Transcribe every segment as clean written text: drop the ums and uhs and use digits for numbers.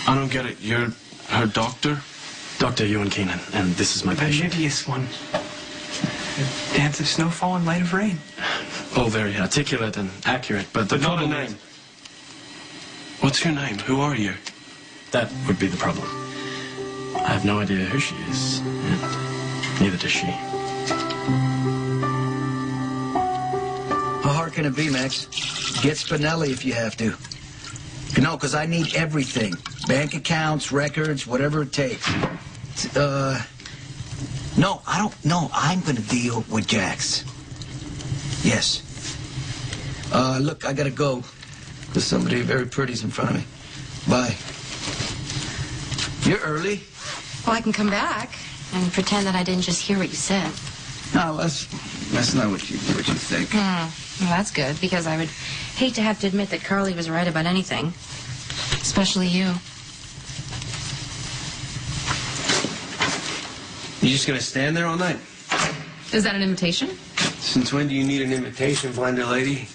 I don't get it. You're her doctor? Dr. Ewan, and this is my patient. The hideous one. A dance of snowfall and light of rain. Oh, very articulate and accurate, but the not a problem name. What's your name? Who are you? That would be the problem. I have no idea who she is, and neither does she. How hard can it be, Max? Get Spinelli if you have to. No, because I need everything. Bank accounts, records, whatever it takes. No, I don't know. I'm going to deal with Jax. Yes. Look, I got to go. There's somebody very pretty's in front of me. Bye. You're early. Well, I can come back and pretend that I didn't just hear what you said. No, that's not what you think. Well, that's good, because I would hate to have to admit that Carly was right about anything. Especially you. You just gonna stand there all night? Is that an invitation? Since when do you need an invitation, blender lady?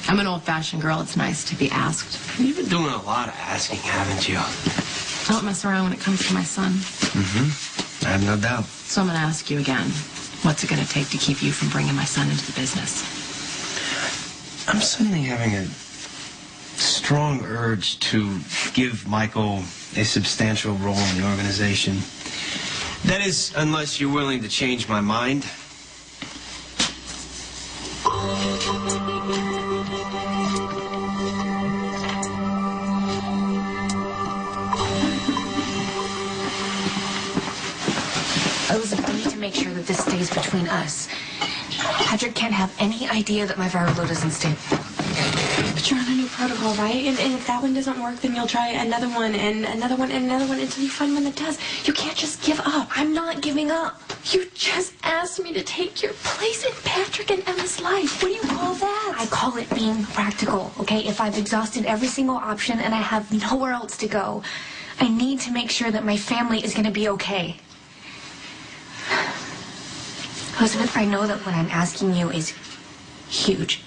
I'm an old-fashioned girl. It's nice to be asked. You've been doing a lot of asking, haven't you? I don't mess around when it comes to my son. Mm-hmm. I have no doubt. So I'm going to ask you again. What's it going to take to keep you from bringing my son into the business? I'm suddenly having a strong urge to give Michael a substantial role in the organization. That is, unless you're willing to change my mind. Elizabeth, I need to make sure that this stays between us. Patrick can't have any idea that my viral load isn't stable. But you're on a new protocol, right? And if that one doesn't work, then you'll try another one and another one and another one until you find one that does. You can't just give up. I'm not giving up. You just asked me to take your place in Patrick and Emma's life. What do you call that? I call it being practical, okay? If I've exhausted every single option and I have nowhere else to go, I need to make sure that my family is going to be okay. Elizabeth, I know that what I'm asking you is huge.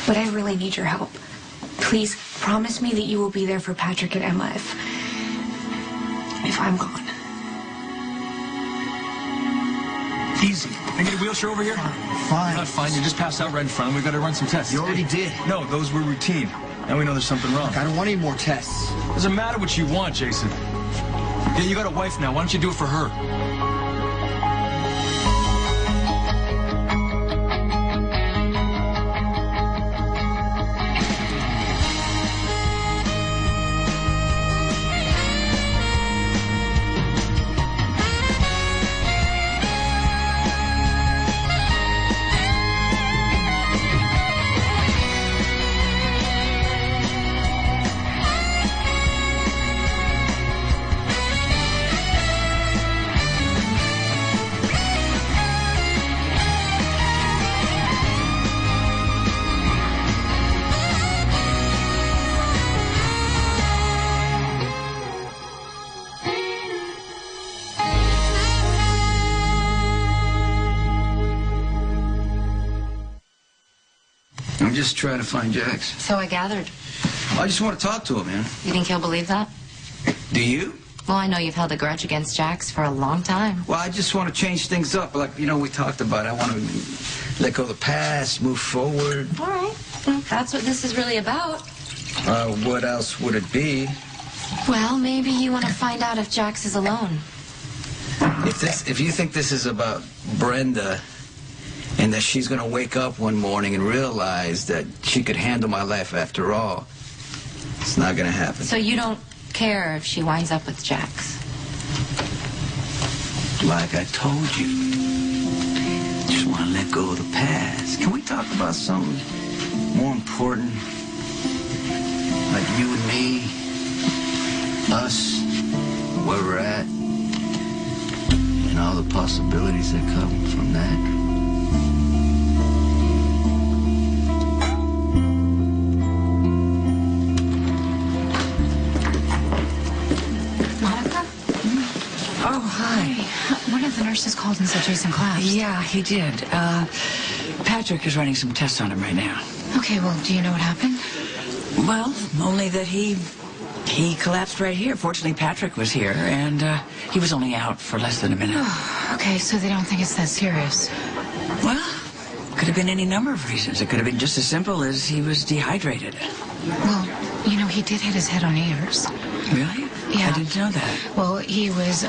But I really need your help. Please promise me that you will be there for Patrick and Emma if I'm gone. Easy. Can I get a wheelchair over here? Fine. Not fine. You just passed out right in front. We've got to run some tests. You already did. No, those were routine. Now we know there's something wrong. Look, I don't want any more tests. Doesn't matter what you want, Jason. Yeah, you got a wife now. Why don't you do it for her? I'm just trying to find Jax. So I gathered. I just want to talk to him, man. You think he'll believe that? Do you? Well, I know you've held a grudge against Jax for a long time. Well, I just want to change things up. Like, you know, we talked about. I want to let go of the past, move forward. All right. Well, that's what this is really about. What else would it be? Well, maybe you want to find out if Jax is alone. If you think this is about Brenda and that she's going to wake up one morning and realize that she could handle my life after all, it's not going to happen. So you don't care if she winds up with Jax? Like I told you, just want to let go of the past. Can we talk about something more important? Like you and me, us, where we're at, and all the possibilities that come from that. Oh, hi. One of the nurses called and said Jason collapsed. Yeah, he did. Patrick is running some tests on him right now. Okay, well, do you know what happened? Well, only that he collapsed right here. Fortunately, Patrick was here, and he was only out for less than a minute. Oh, okay, so they don't think it's that serious. Well, could have been any number of reasons. It could have been just as simple as he was dehydrated. Well, you know, he did hit his head on ears. Really? Yeah. I didn't know that. Well, he was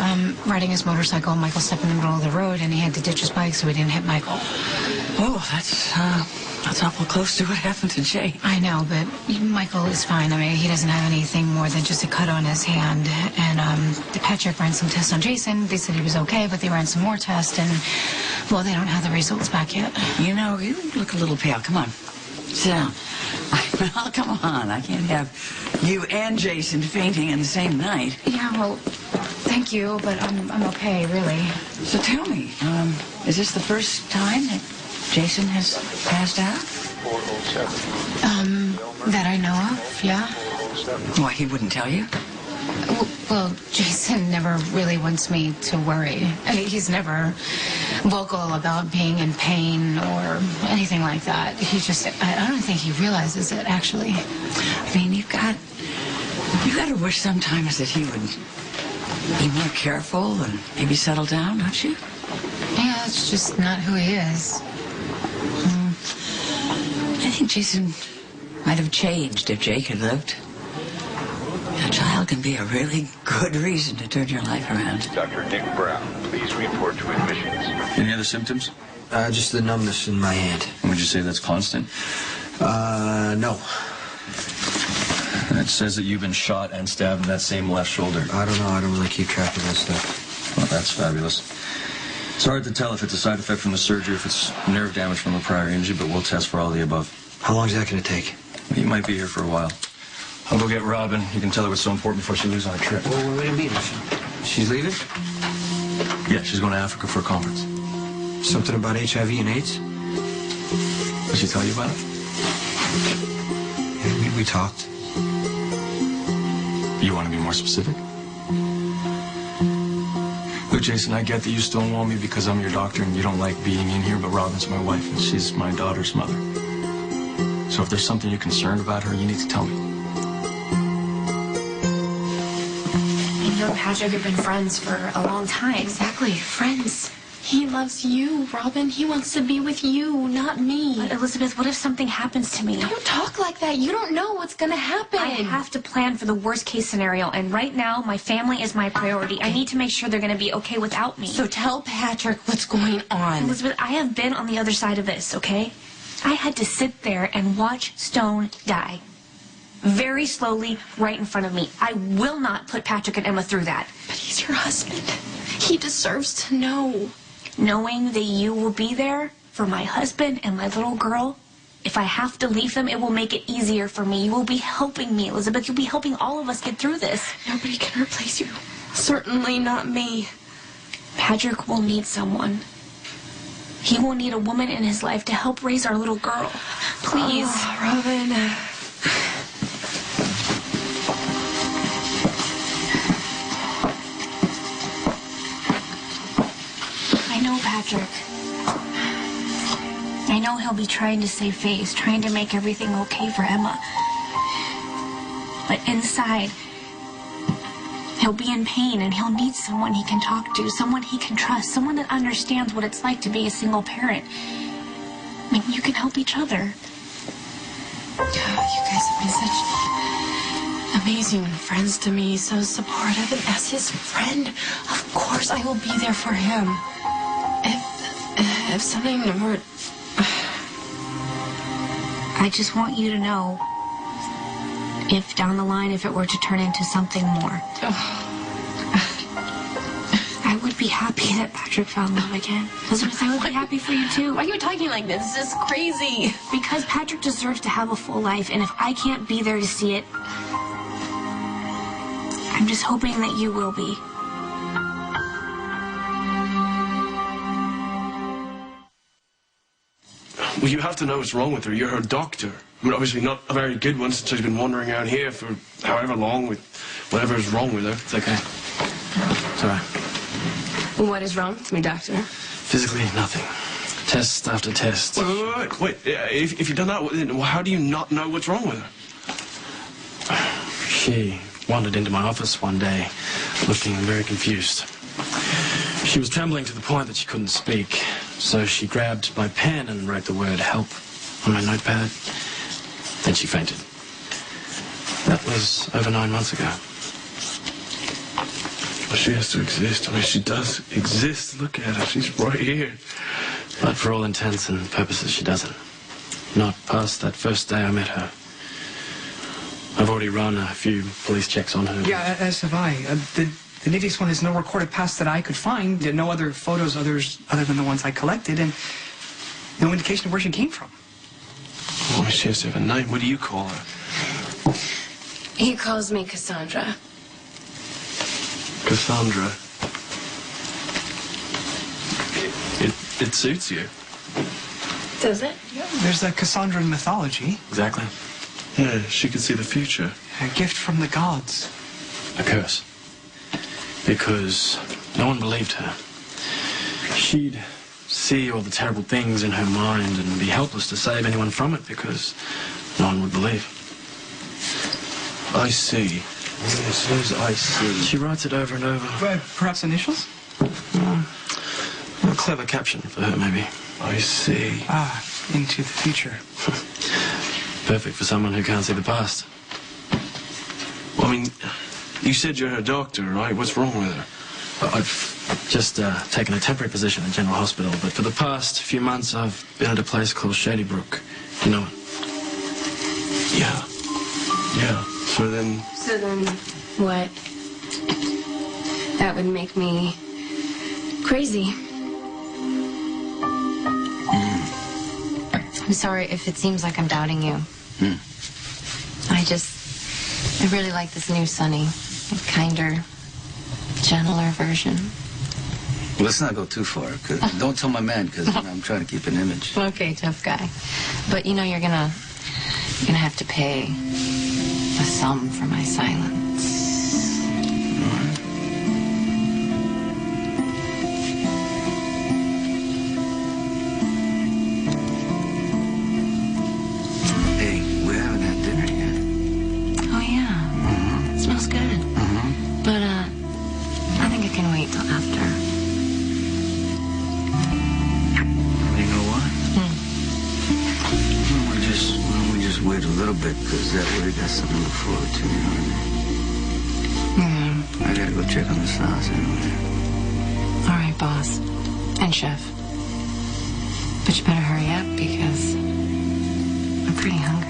riding his motorcycle, and Michael stepped in the middle of the road, and he had to ditch his bike so he didn't hit Michael. Oh, that's awful close to what happened to Jay. I know, but Michael is fine. I mean, he doesn't have anything more than just a cut on his hand. And Patrick ran some tests on Jason. They said he was okay, but they ran some more tests, and, well, they don't have the results back yet. You know, you look a little pale. Come on. Sit down. Oh, come on. I can't have you and Jason fainting in the same night. Yeah, well, thank you, but I'm okay, really. So tell me, is this the first time that Jason has passed out? That I know of, yeah. Why, he wouldn't tell you? Well, Jason never really wants me to worry. I mean, he's never vocal about being in pain or anything like that. He just, I don't think he realizes it, actually. I mean, you've got to wish sometimes that he would be more careful and maybe settle down, don't you? Yeah, it's just not who he is. I think Jason might have changed if Jake had lived. A child can be a really good reason to turn your life around. Dr. Nick Brown, please report to admissions. Any other symptoms? Just the numbness in my hand. Would you say that's constant? No. It says that you've been shot and stabbed in that same left shoulder. I don't know. I don't really keep track of that stuff. Well, that's fabulous. It's hard to tell if it's a side effect from the surgery, if it's nerve damage from a prior injury, but we'll test for all the above. How long is that going to take? You might be here for a while. I'll go get Robin. You can tell her what's so important before she leaves on a trip. Well, wait a minute. She's leaving? Yeah, she's going to Africa for a conference. Something about HIV and AIDS? Did she tell you about it? Yeah, we talked. You want to be more specific? Look, Jason, I get that you stonewall me because I'm your doctor and you don't like being in here, but Robin's my wife and she's my daughter's mother. So if there's something you're concerned about her, you need to tell me. You and Patrick have been friends for a long time. Exactly, friends. He loves you, Robin. He wants to be with you, not me. But Elizabeth, what if something happens to me? Don't talk like that. You don't know what's gonna happen. I have to plan for the worst case scenario, and right now, my family is my priority. I need to make sure they're gonna be okay without me. So tell Patrick what's going on. Elizabeth, I have been on the other side of this, okay? I had to sit there and watch Stone die. Very slowly, right in front of me. I will not put Patrick and Emma through that. But he's your husband. He deserves to know. Knowing that you will be there for my husband and my little girl, if I have to leave them, it will make it easier for me. You will be helping me, Elizabeth. You'll be helping all of us get through this. Nobody can replace you. Certainly not me. Patrick will need someone. He will need a woman in his life to help raise our little girl. Please. Oh, Robin. I know Patrick. I know he'll be trying to save face, trying to make everything okay for Emma. But inside, he'll be in pain and he'll need someone he can talk to, someone he can trust, someone that understands what it's like to be a single parent. I mean, you can help each other. You guys have been such amazing friends to me, so supportive. And as his friend, of course I will be there for him. If something were... I just want you to know, if down the line, if it were to turn into something more, I would be happy that Patrick found love again. Elizabeth, I would be happy for you too. Why are you talking like this? This is crazy. Because Patrick deserves to have a full life, and if I can't be there to see it, I'm just hoping that you will be. Well, you have to know what's wrong with her. You're her doctor. I mean, obviously not a very good one since she's been wandering around here for however long with whatever's wrong with her. It's okay. It's all right. What is wrong with me, doctor? Physically, nothing. Test after test. Wait. If you've done that, then how do you not know what's wrong with her? She wandered into my office one day, looking very confused. She was trembling to the point that she couldn't speak, so she grabbed my pen and wrote the word help on my notepad. Then she fainted. That was over 9 months ago. Well, she has to exist. I mean, she does exist. Look at her. She's right here. But for all intents and purposes, she doesn't. Not past that first day I met her. I've already run a few police checks on her. Yeah, as have I. The Navy one has no recorded past that I could find. No other photos other than the ones I collected, and no indication of where she came from. Oh, she has to have a name. What do you call her? He calls me Cassandra. Cassandra. It suits you. Does it? Yeah, there's a Cassandra in mythology. Exactly. Yeah, she could see the future. A gift from the gods. A curse. Because no one believed her. She'd see all the terrible things in her mind and be helpless to save anyone from it because no one would believe. I see. It says I see. She writes it over and over. Perhaps initials? A clever caption for her, maybe. I see. Ah, into the future. Perfect for someone who can't see the past. Well, I mean, you said you're her doctor, right? What's wrong with her? I've just taken a temporary position at General Hospital, but for the past few months I've been at a place called Shady Brook. You know it? Yeah. Yeah. So then What? That would make me crazy. I'm sorry if it seems like I'm doubting you. I really like this new Sonny. A kinder, gentler version. Well, let's not go too far. Don't tell my man, because I'm trying to keep an image. Okay, tough guy. But you know you're gonna have to pay a sum for my silence. Hey, we haven't had dinner yet. Oh yeah. It smells good. But I think it can wait till after. You know what? Why don't we just wait a little bit, because that way we got something to look forward to, you know what I mean? I gotta go check on the sauce anyway. All right, boss. And chef. But you better hurry up because I'm pretty hungry.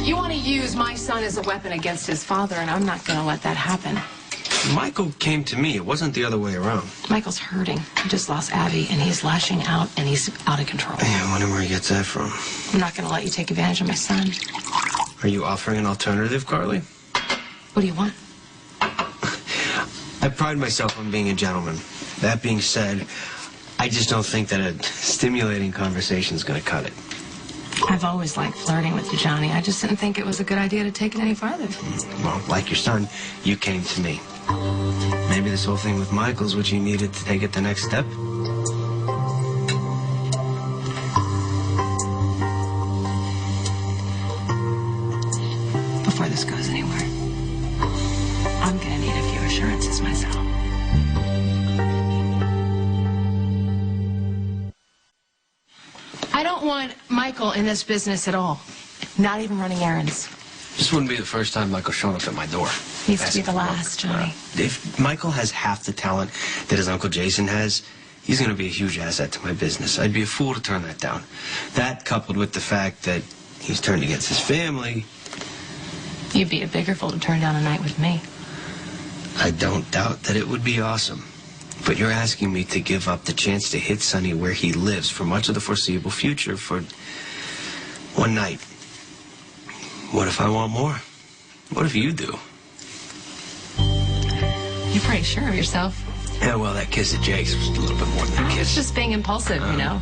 You want to use my son as a weapon against his father, and I'm not going to let that happen. Michael came to me. It wasn't the other way around. Michael's hurting. He just lost Abby, and he's lashing out, and he's out of control. Yeah, I wonder where he gets that from. I'm not going to let you take advantage of my son. Are you offering an alternative, Carly? What do you want? I pride myself on being a gentleman. That being said, I just don't think that a stimulating conversation is going to cut it. I've always liked flirting with you, Johnny. I just didn't think it was a good idea to take it any farther. Well, like your son, you came to me. Maybe this whole thing with Michael's what you needed to take it the next step? Before this goes anywhere, I'm going to need a few assurances myself. I don't want Michael in this business at all. Not even running errands. This wouldn't be the first time Michael's shown up at my door. Needs to be the last, Johnny. If Michael has half the talent that his Uncle Jason has, he's going to be a huge asset to my business. I'd be a fool to turn that down. That, coupled with the fact that he's turned against his family... You'd be a bigger fool to turn down a night with me. I don't doubt that it would be awesome. But you're asking me to give up the chance to hit Sonny where he lives for much of the foreseeable future for one night. What if I want more? What if you do? You're pretty sure of yourself. Yeah, well, that kiss at Jake's was a little bit more than a I was kiss. just being impulsive, you know.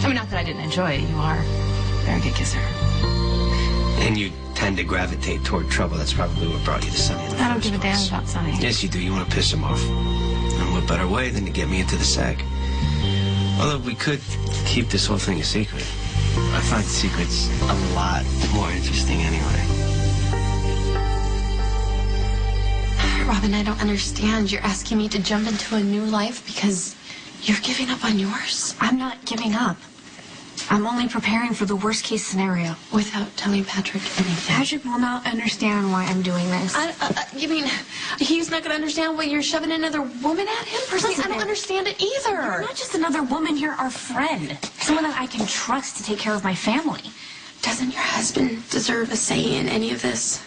I mean, not that I didn't enjoy it. You are a very good kisser. And you tend to gravitate toward trouble. That's probably what brought you to Sonny in the I don't first give a damn place. about Sonny. Yes, you do. You want to piss him off. And what better way than to get me into the sack? Although we could keep this whole thing a secret. I find secrets a lot more interesting anyway. Robin, I don't understand. You're asking me to jump into a new life because you're giving up on yours? I'm not giving up. I'm only preparing for the worst case scenario. Without telling Patrick anything. Patrick will not understand why I'm doing this. You mean he's not going to understand why you're shoving another woman at him? Personally, I don't understand it either. You're not just another woman, you're our friend. Someone that I can trust to take care of my family. Doesn't your husband deserve a say in any of this?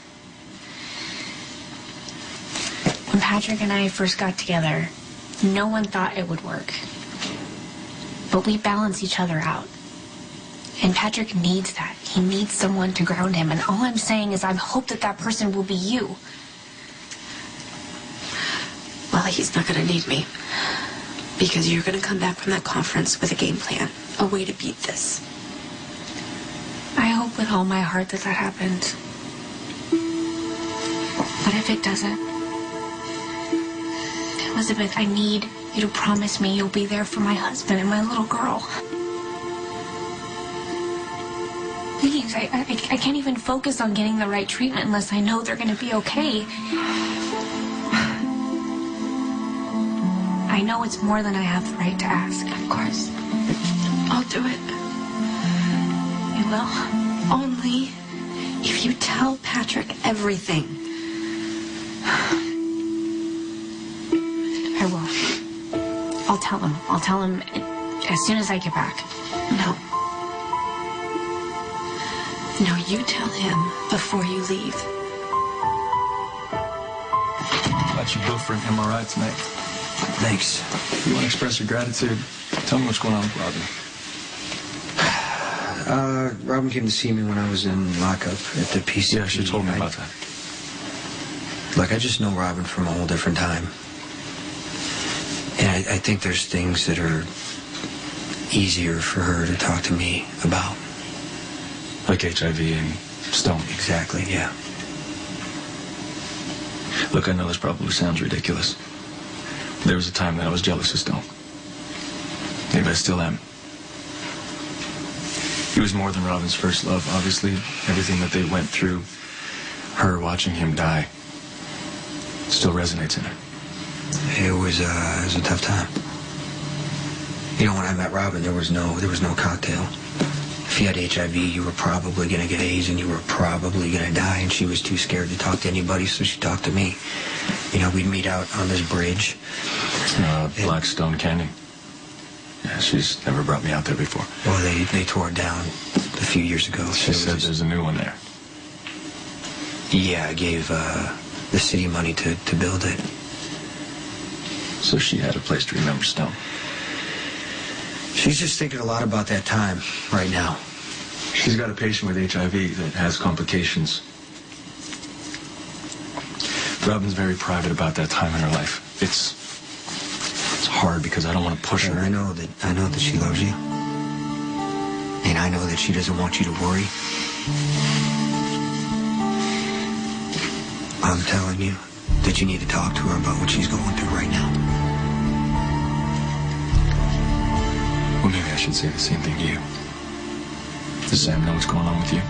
When Patrick and I first got together, no one thought it would work. But we balance each other out. And Patrick needs that. He needs someone to ground him. And all I'm saying is I hope that that person will be you. Well, he's not going to need me. Because you're going to come back from that conference with a game plan. A way to beat this. I hope with all my heart that that happens. But if it doesn't, Elizabeth, I need you to promise me you'll be there for my husband and my little girl. Please, I can't even focus on getting the right treatment unless I know they're going to be okay. I know it's more than I have the right to ask. Of course. I'll do it. You will? Only if you tell Patrick everything. I will. I'll tell him. I'll tell him as soon as I get back. No. No, you tell him before you leave. Got you booked for an MRI tonight. Thanks. If you want to express your gratitude, tell me what's going on with Robin. Robin came to see me when I was in lockup at the PC. Yeah, she told me about that. Look, I just know Robin from a whole different time. And I think there's things that are easier for her to talk to me about. Like HIV and Stone. Exactly, yeah. Look, I know this probably sounds ridiculous. There was a time that I was jealous of Stone. Maybe I still am. He was more than Robin's first love. Obviously, everything that they went through, her watching him die, still resonates in her. It was a tough time. You know, when I met Robin, there was no cocktail. If you had HIV, you were probably going to get AIDS and you were probably going to die, and she was too scared to talk to anybody, so she talked to me. You know, we'd meet out on this bridge. Blackstone Canyon. Yeah, she's never brought me out there before. Well, they tore it down a few years ago. She said there's a new one there. Yeah, I gave the city money to build it. So she had a place to remember Stone. She's just thinking a lot about that time right now. She's got a patient with HIV that has complications. Robin's very private about that time in her life. It's hard because I don't want to push her. I know that she loves you. And I know that she doesn't want you to worry. I'm telling you that you need to talk to her about what she's going through right now. Well, maybe I should say the same thing to you. Does Sam know what's going on with you?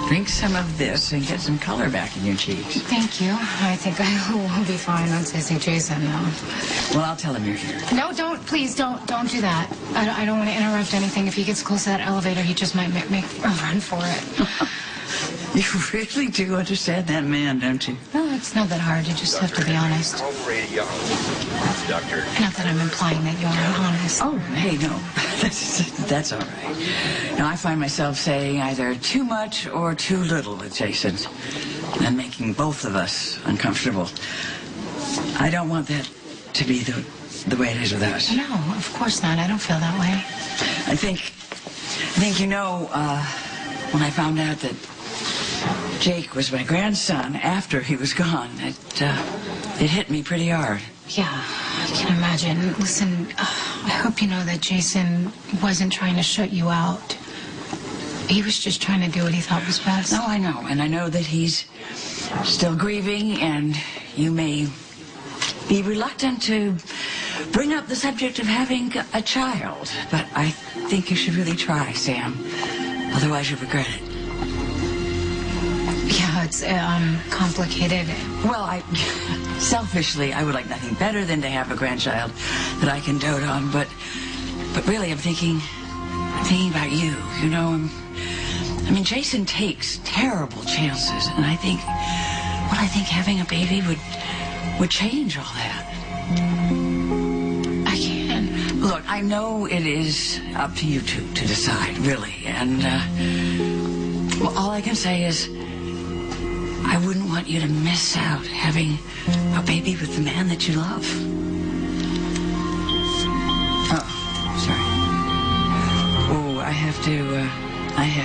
Drink some of this and get some color back in your cheeks. Thank you. I think I will be fine once I see Jason now. Well, I'll tell him you're here. No, please don't do that. I don't want to interrupt anything. If he gets close to that elevator, he just might make a run for it. You really do understand that man, don't you? No, it's not that hard. You just have to be honest. Doctor. Not that I'm implying that you aren't honest. Oh, hey, no. That's all right. Now, I find myself saying either too much or too little with Jason, and making both of us uncomfortable. I don't want that to be the way it is with us. No, of course not. I don't feel that way. I think you know, when I found out that Jake was my grandson after he was gone, it hit me pretty hard. Yeah, I can imagine. Listen, I hope you know that Jason wasn't trying to shut you out. He was just trying to do what he thought was best. No, I know. And I know that he's still grieving, and you may be reluctant to bring up the subject of having a child. But I think you should really try, Sam. Otherwise, you'll regret it. Yeah, it's complicated. Well, selfishly, I would like nothing better than to have a grandchild that I can dote on. But really, I'm thinking about you. You know, I mean, Jason takes terrible chances, and I think having a baby would change all that. I can't. Look, I know it is up to you two to decide, really, and well, all I can say is I wouldn't want you to miss out having a baby with the man that you love. Oh, sorry. Oh, I have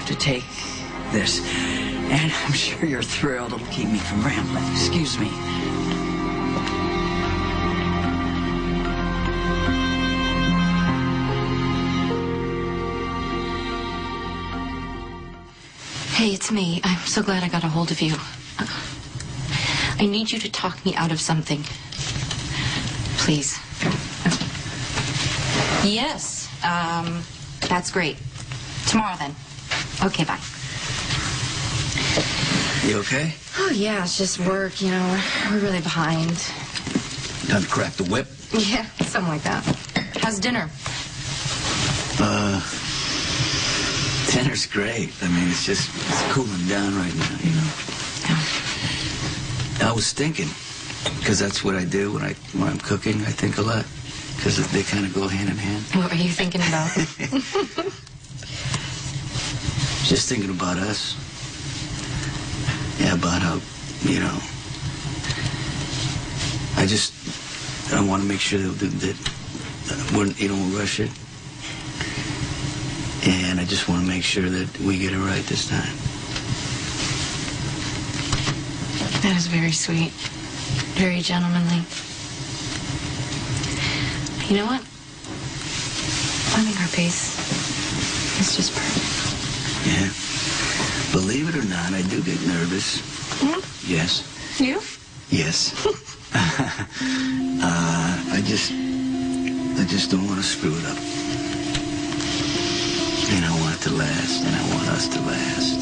to take this. And I'm sure you're thrilled it'll keep me from rambling. Excuse me. Hey, it's me. I'm so glad I got a hold of you. I need you to talk me out of something. Please. Yes. That's great. Tomorrow, then. Okay, bye. You okay? Oh, yeah, it's just work, you know. We're really behind. Done crack the whip? Yeah, something like that. How's dinner? Dinner's great. I mean, it's cooling down right now, you know. I was thinking, because that's what I do when I'm cooking. I think a lot, because they kind of go hand in hand. What were you thinking about? Just thinking about us. Yeah, about how, you know, I want to make sure that we're, you don't rush it. And I just want to make sure that we get it right this time. That is very sweet. Very gentlemanly. You know what? I think our pace is just perfect. Yeah. Believe it or not, I do get nervous. Hmm? Yes. You? Yes. I just don't want to screw it up. And I want it to last, and I want us to last.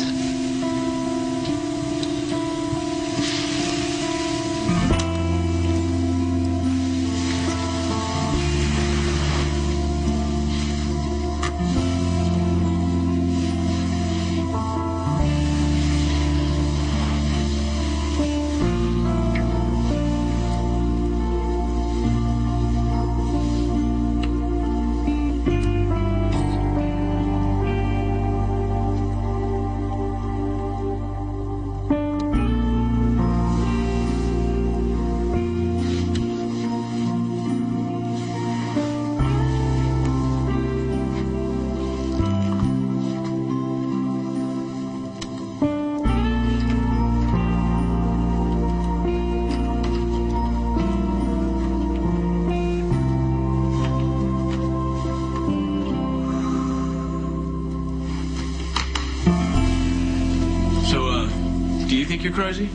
You're crazy?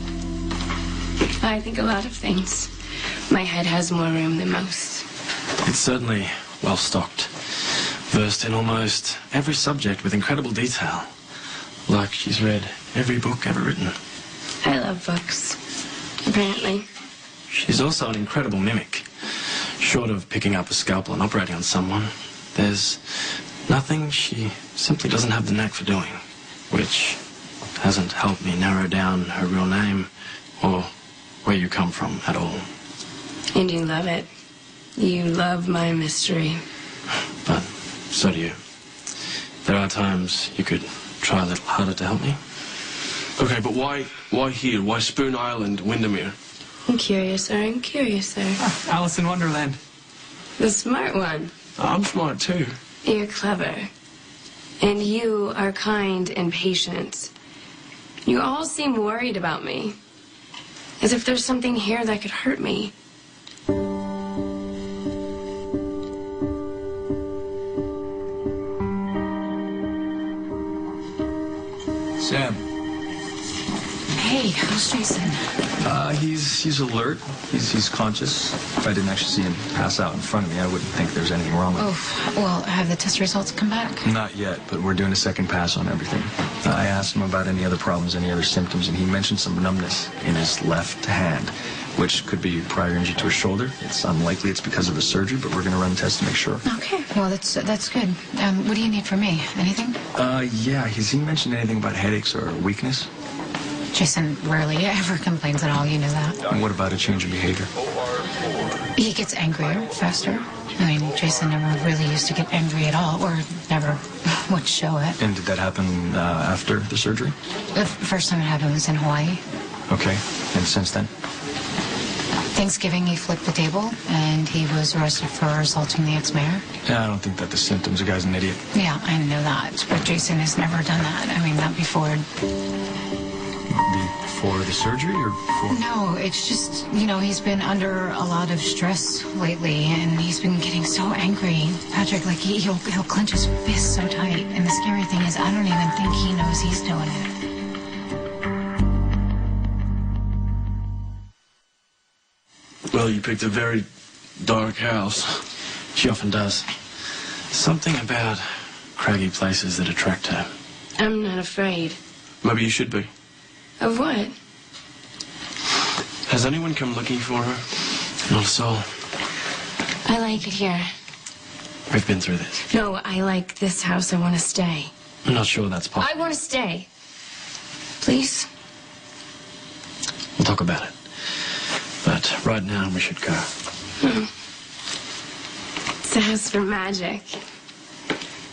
I think a lot of things. My head has more room than most. It's certainly well stocked. Versed in almost every subject with incredible detail. Like she's read every book ever written. I love books, apparently. She's also an incredible mimic. Short of picking up a scalpel and operating on someone, there's nothing she simply doesn't have the knack for doing, which hasn't helped me narrow down her real name or where you come from at all. And you love it. You love my mystery. But so do you. There are times you could try a little harder to help me. Okay, but why here? Why Spoon Island, Wyndemere? I'm curious, sir. I'm curious, sir. Alice in Wonderland. The smart one. I'm smart too. You're clever. And you are kind and patient. You all seem worried about me. As if there's something here that could hurt me. Sam. Hey, how's Jason? He's alert. He's conscious. If I didn't actually see him pass out in front of me, I wouldn't think there's anything wrong with him. Oh, well, have the test results come back? Not yet, but we're doing a second pass on everything. I asked him about any other problems, any other symptoms, and he mentioned some numbness in his left hand, which could be prior injury to his shoulder. It's unlikely it's because of the surgery, but we're going to run tests to make sure. Okay, well, that's good. What do you need from me? Anything? Yeah, has he mentioned anything about headaches or weakness? Jason rarely ever complains at all, you know that. And what about a change in behavior? He gets angrier faster. I mean, Jason never really used to get angry at all, or never would show it. And did that happen after the surgery? The first time it happened was in Hawaii. Okay, and since then? Thanksgiving, he flipped the table, and he was arrested for assaulting the ex-mayor. Yeah, I don't think that the symptoms. The guy's an idiot. Yeah, I know that, but Jason has never done that. I mean, not before. Before the surgery or before? No, it's just, you know, he's been under a lot of stress lately, and he's been getting so angry. Patrick, like, he'll clench his fists so tight, and the scary thing is I don't even think he knows he's doing it. Well, you picked a very dark house. She often does. Something about craggy places that attract her. I'm not afraid. Maybe you should be. Of what? Has anyone come looking for her? Not a soul. I like it here. We've been through this. No, I like this house. I want to stay. I'm not sure that's possible. I want to stay. Please? We'll talk about it. But right now, we should go. It's a house for magic.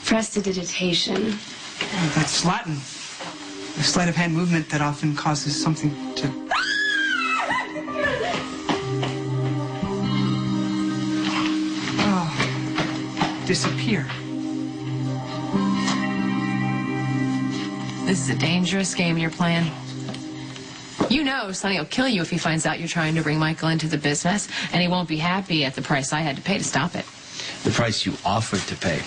Prestidigitation. Oh, that's Latin. A sleight of hand movement that often causes something to... disappear. This is a dangerous game you're playing. You know Sonny will kill you if he finds out you're trying to bring Michael into the business, and he won't be happy at the price I had to pay to stop it. The price you offered to pay.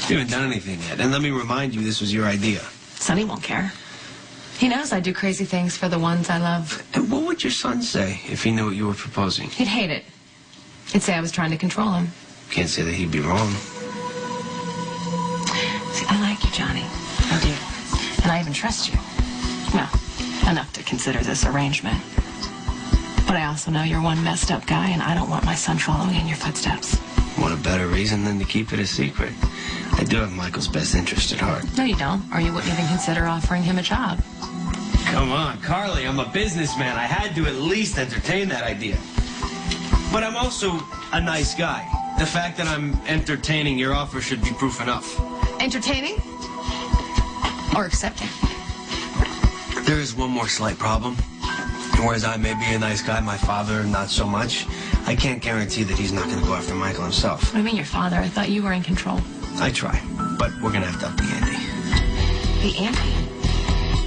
You haven't done anything yet. And let me remind you, this was your idea. Sonny won't care. He knows I do crazy things for the ones I love. And what would your son say if he knew what you were proposing? He'd hate it. He'd say I was trying to control him. Can't say that he'd be wrong. See, I like you, Johnny. I do. And I even trust you. Well, enough to consider this arrangement. But I also know you're one messed up guy, and I don't want my son following in your footsteps. What a better reason than to keep it a secret. I do have Michael's best interest at heart. No, you don't, or you wouldn't even consider offering him a job. Come on, Carly, I'm a businessman. I had to at least entertain that idea. But I'm also a nice guy. The fact that I'm entertaining your offer should be proof enough. Entertaining? Or accepting? There is one more slight problem. Whereas I may be a nice guy, my father not so much. I can't guarantee that he's not going to go after Michael himself. What do you mean your father? I thought you were in control. I try, but we're going to have to up the ante. The ante?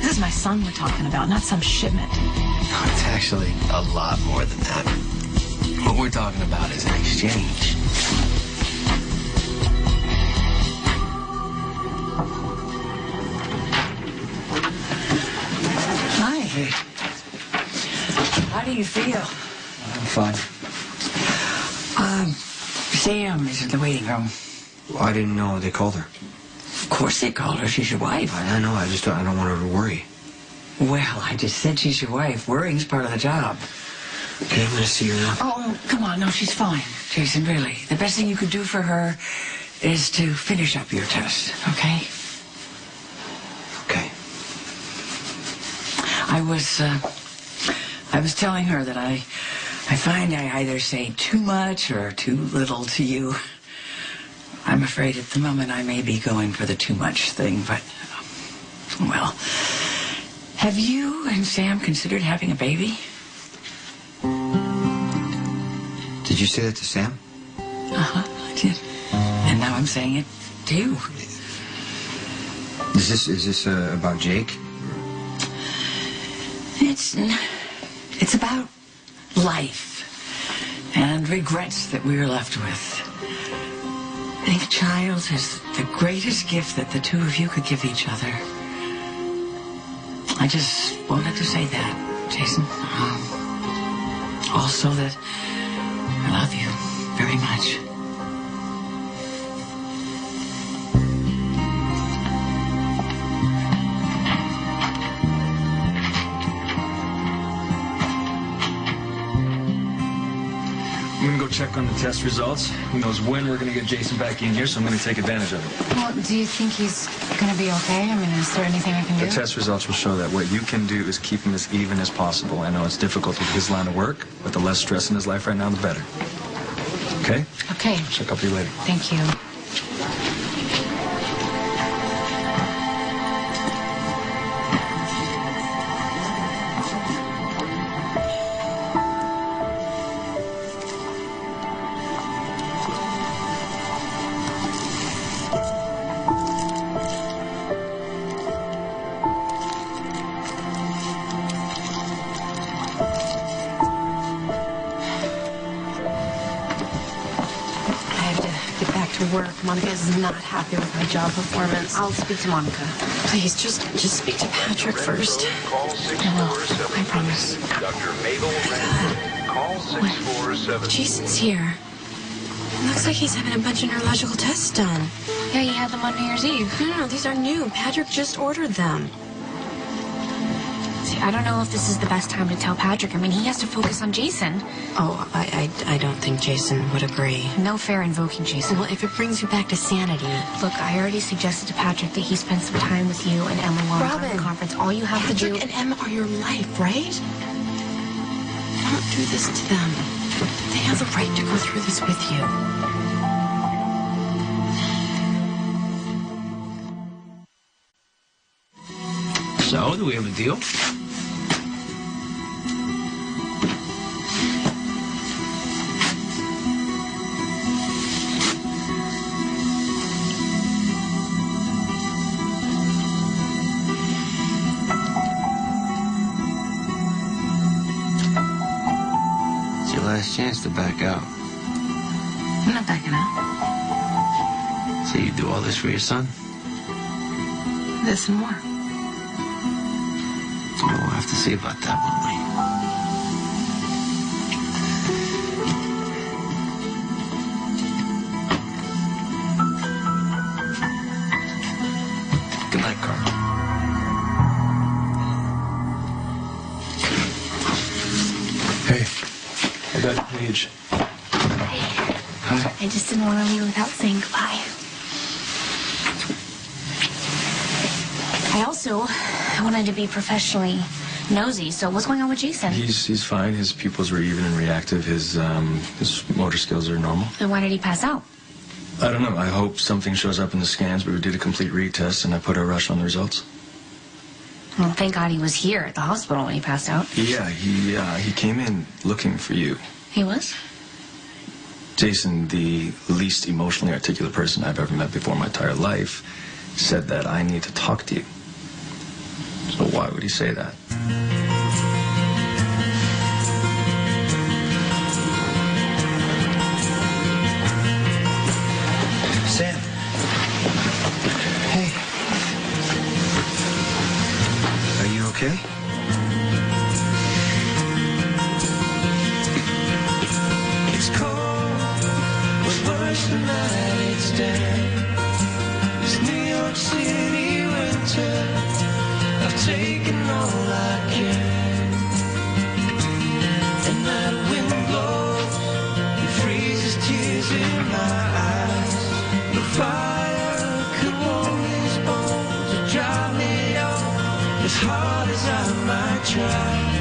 This is my son we're talking about, not some shipment. No, it's actually a lot more than that. What we're talking about is an exchange. Hi. Hey. How do you feel? I'm fine. Sam is in the waiting room. Well, I didn't know they called her. Of course they called her. She's your wife. I know. I don't want her to worry. Well, I just said she's your wife. Worrying's part of the job. Okay, I'm going to see her now. Oh, come on. No, she's fine. Jason, really. The best thing you could do for her is to finish up your test, okay? Okay. I was telling her that I find I either say too much or too little to you. I'm afraid at the moment I may be going for the too much thing, but, well, have you and Sam considered having a baby? Did you say that to Sam? Uh-huh, I did. And now I'm saying it to you. Is this about Jake? It's about life and regrets that we're left with. I think a child is the greatest gift that the two of you could give each other. I just wanted to say that, Jason. Also that I love you very much. I'm gonna go check on the test results. Who knows when we're gonna get Jason back in here, so I'm gonna take advantage of it. Well, do you think he's gonna be okay? I mean, is there anything I can do? The test results will show that what you can do is keep him as even as possible. I know it's difficult with his line of work, but the less stress in his life right now, the better. Okay? Okay. Check up with you later. Thank you. Work. Monica is not happy with my job performance. I'll speak to Monica. Please, just speak to Patrick first. I will. I promise. Dr. Mabel Renton, call 647. Jason's here. Looks like he's having a bunch of neurological tests done. Yeah, you had them on New Year's Eve. No, these are new. Patrick just ordered them. See, I don't know if this is the best time to tell Patrick. I mean, he has to focus on Jason. Oh, I don't think Jason would agree. No fair invoking Jason. Well, if it brings you back to sanity. Look, I already suggested to Patrick that he spend some time with you and Emma while we're at the conference. All you have to do... Patrick and Emma are your life, right? Don't do this to them. They have the right to go through this with you. So, do we have a deal? It's your last chance to back out. I'm not backing out. So you do all this for your son? This and more. We'll have to see about that, won't we? Good night, Carl. Hey, I got your page. I just didn't want to leave without saying goodbye. I wanted to be professionally nosy, so what's going on with Jason? He's fine. His pupils were even and reactive. His motor skills are normal. Then why did he pass out? I don't know. I hope something shows up in the scans, but we did a complete retest, and I put a rush on the results. Well, thank God he was here at the hospital when he passed out. Yeah, he came in looking for you. He was? Jason, the least emotionally articulate person I've ever met before in my entire life, said that I need to talk to you. So why would he say that? Sam. Hey. Are you okay? It's cold, but worse than that, it's damp. It's New York City winter. I've taken all I can. And that wind blows and freezes tears in my eyes. The fire could warm these bones or dry me off as hard as I might try.